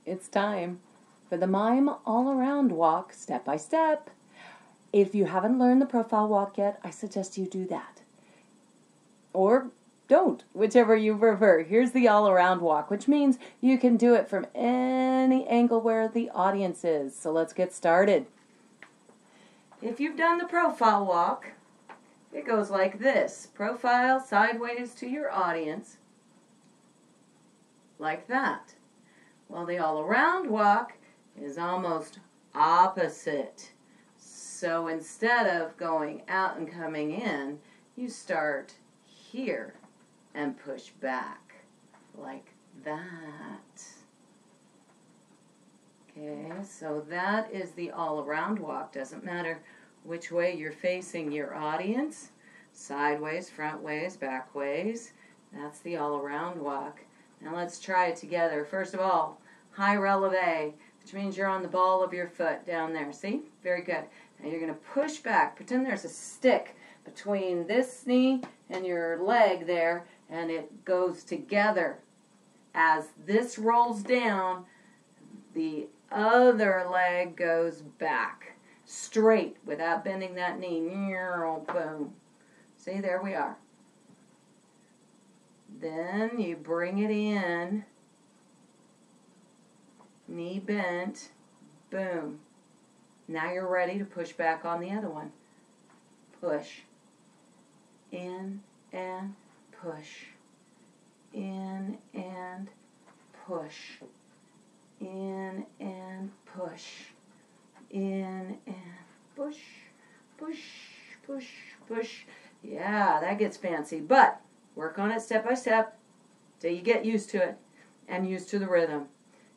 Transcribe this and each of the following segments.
It's time for the Mime all-around walk, step by step. If you haven't learned the profile walk yet, I suggest you do that. Or don't, whichever you prefer. Here's the all-around walk, which means you can do it from any angle where the audience is. So let's get started. If you've done the profile walk, it goes like this. Profile sideways to your audience, like that. Well, the all-around walk is almost opposite. So instead of going out and coming in, you start here and push back like that. Okay, so that is the all-around walk. Doesn't matter which way you're facing your audience. Sideways, front ways, back ways. That's the all-around walk. Now let's try it together. First of all, high releve, which means you're on the ball of your foot down there. See? Very good. Now you're going to push back. Pretend there's a stick between this knee and your leg there, and it goes together. As this rolls down, the other leg goes back, straight, without bending that knee. Boom. See, there we are. Then you bring it in, knee bent, boom. Now you're ready to push back on the other one. Push, in and push, in and push, in and push, in and push, push, push, push. Yeah, that gets fancy, but work on it step by step till you get used to it and used to the rhythm.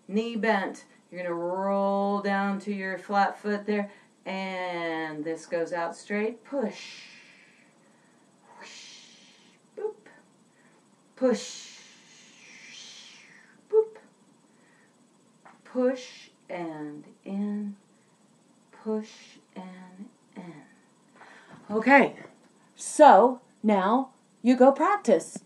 Knee bent. You're going to roll down to your flat foot there, and this goes out straight. Push. Whoosh. Boop. Push. Boop. Push and in. Push and in. Okay, so now you go practice.